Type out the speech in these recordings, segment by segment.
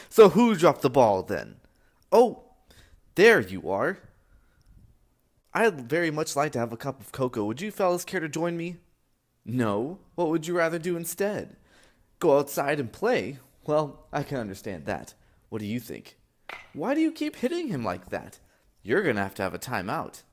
So who dropped the ball then? Oh, there you are. I'd very much like to have a cup of cocoa. Would you fellas care to join me? No? What would you rather do instead? Go outside and play? Well, I can understand that. What do you think? Why do you keep hitting him like that? You're gonna have to have a timeout.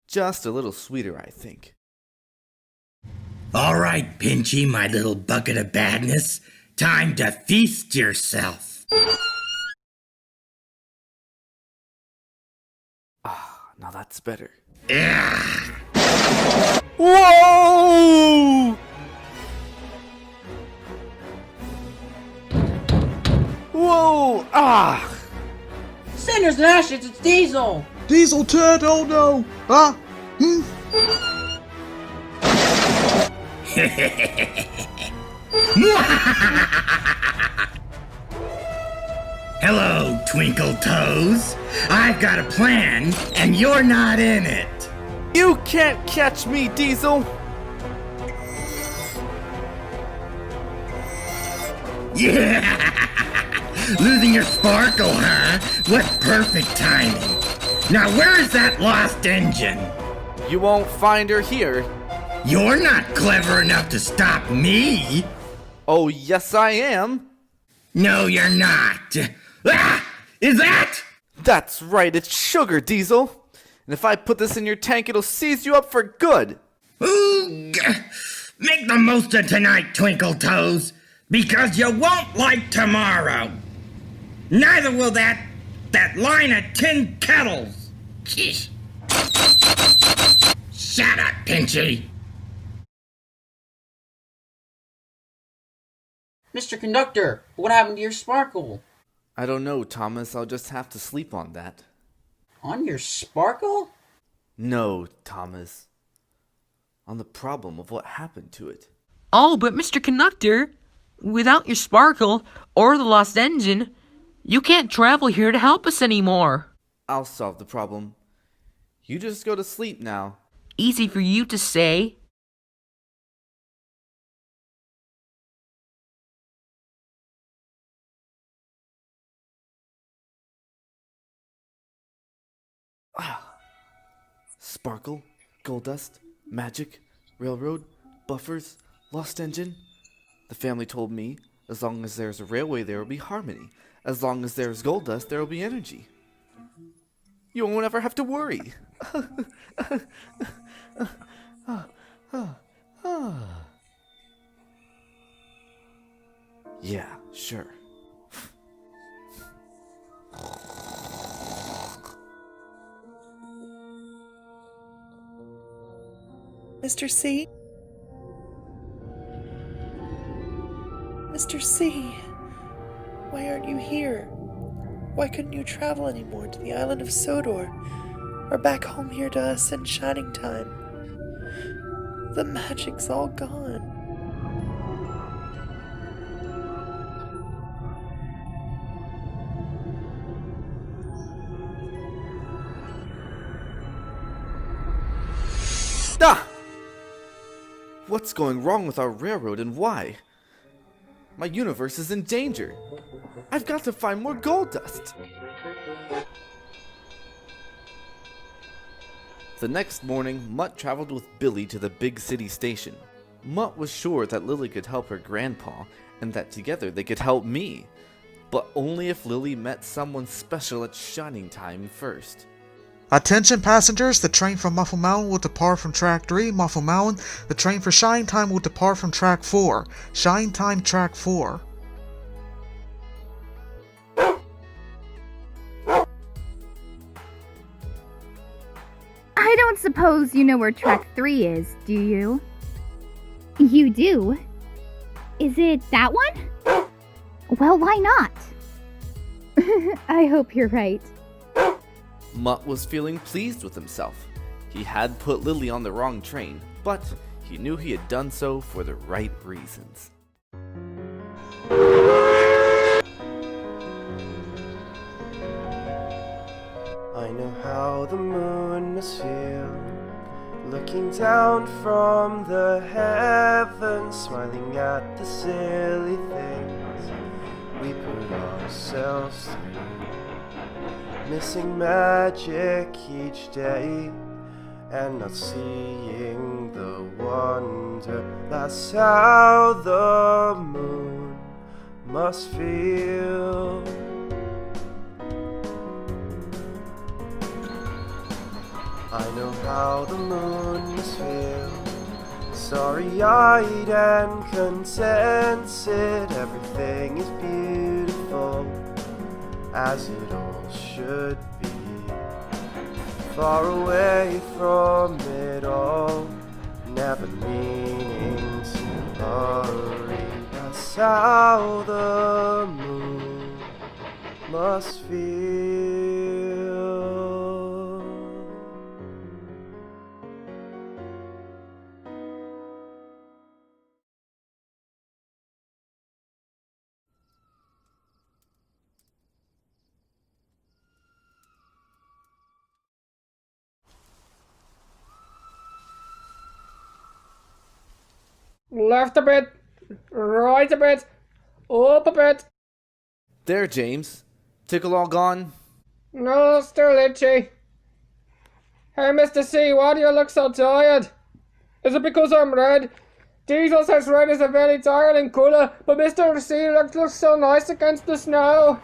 Just a little sweeter, I think. All right, Pinchy, my little bucket of badness. Time to feast yourself. Ah, now that's better. Yeah. Whoa! Whoa! Ah! Sinners and ashes, it's Diesel! Diesel turd, oh no! Ah! Hello, Twinkle Toes. I've got a plan, and you're not in it. You can't catch me, Diesel! Yeah! Losing your sparkle, huh? What perfect timing. Now where is that lost engine? You won't find her here. You're not clever enough to stop me. Oh, yes I am. No, you're not. Ah! Is that? That's right, it's sugar, Diesel. And if I put this in your tank, it'll seize you up for good. Ooh, make the most of tonight, Twinkle Toes, because you won't like tomorrow. Neither will that line of tin kettles. Sheesh. Shut up, Pinchy. Mr. Conductor, what happened to your sparkle? I don't know, Thomas. I'll just have to sleep on that. On your sparkle? No, Thomas. On the problem of what happened to it. Oh, but Mr. Conductor, without your sparkle or the lost engine, you can't travel here to help us anymore. I'll solve the problem. You just go to sleep now. Easy for you to say. Sparkle, gold dust, magic, railroad, buffers, lost engine. The family told me, as long as there's a railway there will be harmony. As long as there's gold dust there will be energy. You won't ever have to worry. Yeah, sure. Mr. C? Mr. C? Why aren't you here? Why couldn't you travel anymore to the island of Sodor? Or back home here to us in Shining Time? The magic's all gone. Ah! What's going wrong with our railroad and why? My universe is in danger. I've got to find more gold dust. The next morning, Mutt traveled with Billy to the big city station. Mutt was sure that Lily could help her grandpa, and that together they could help me. But only if Lily met someone special at Shining Time first. Attention passengers, the train from Muffle Mountain will depart from track 3, Muffle Mountain. The train for Shine Time will depart from track 4, Shine Time track 4. I don't suppose you know where track 3 is, do you? You do? Is it that one? Well, why not? I hope you're right. Mutt was feeling pleased with himself. He had put Lily on the wrong train, but he knew he had done so for the right reasons. I know how the moon must feel, looking down from the heavens, smiling at the silly things we put ourselves through, missing magic each day and not seeing the wonder. That's how the moon must feel. I know how the moon must feel, sorry-eyed and contented. Everything is beautiful, as it all should be. Far away from it all, never meaning to hurry. That's how the moon must feel. Left a bit, right a bit, up a bit. There, James. Tickle all gone? No, still itchy. Hey, Mr. C, why do you look so tired? Is it because I'm red? Diesel says red is a very tiring colour, but Mr. C looks so nice against the snow.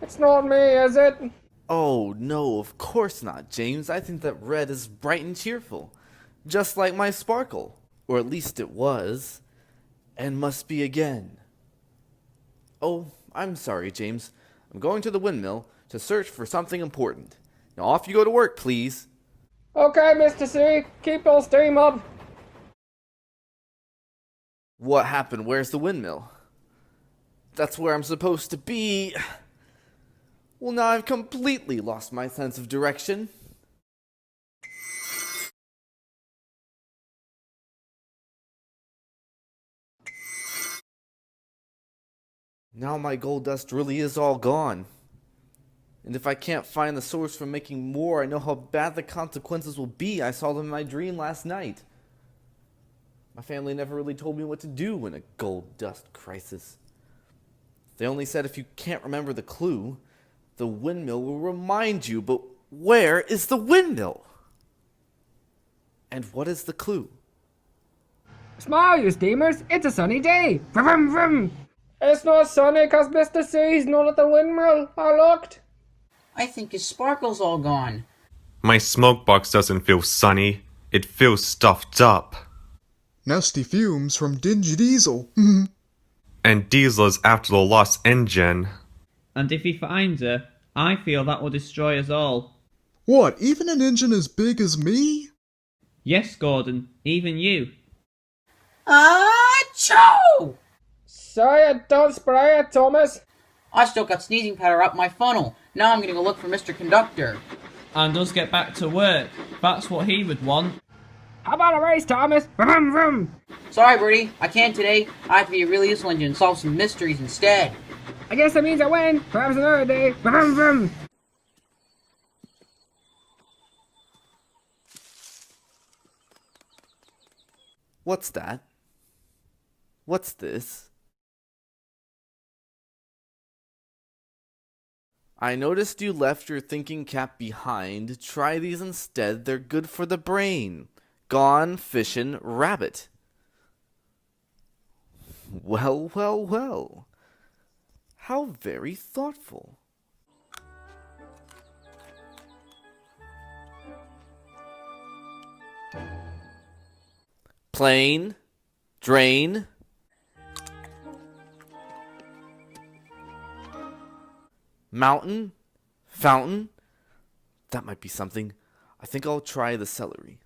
It's not me, is it? Oh, no, of course not, James. I think that red is bright and cheerful. Just like my sparkle. Or at least it was. And must be again. Oh, I'm sorry, James. I'm going to the windmill to search for something important. Now off you go to work, please. Okay, Mr. C, keep your steam up. What happened? Where's the windmill? That's where I'm supposed to be. Well, now I've completely lost my sense of direction. Now my gold dust really is all gone. And if I can't find the source for making more, I know how bad the consequences will be. I saw them in my dream last night. My family never really told me what to do in a gold dust crisis. They only said if you can't remember the clue, the windmill will remind you. But where is the windmill? And what is the clue? Smile, you steamers, it's a sunny day. Vroom, vroom, vroom. It's not sunny because Mr. C's not at the windmill. I looked. I think his sparkle's all gone. My smoke box doesn't feel sunny. It feels stuffed up. Nasty fumes from Dingy Diesel. And Diesel is after the lost engine. And if he finds her, I feel that will destroy us all. What, even an engine as big as me? Yes, Gordon, even you. Achoo! Say it, don't spray it, Thomas. I still got sneezing powder up my funnel. Now I'm gonna go look for Mr. Conductor. And us get back to work. That's what he would want. How about a race, Thomas? Vroom, vroom. Sorry, Bertie, I can't today. I have to be a really useful engine and solve some mysteries instead. I guess that means I win. Perhaps another day. Vroom, vroom. What's that? What's this? I noticed you left your thinking cap behind. Try these instead. They're good for the brain. Gone fishin' rabbit. Well, well, well. How very thoughtful. Plane. Drain. Mountain? Fountain? That might be something. I think I'll try the celery.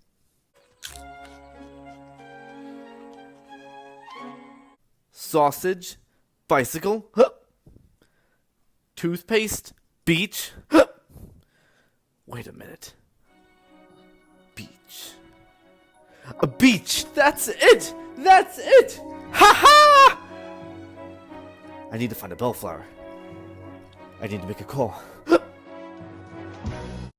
Sausage? Bicycle? Huh. Toothpaste? Beach? Huh. Wait a minute. Beach. A beach! That's it! That's it! Ha ha! I need to find a bellflower. I need to make a call.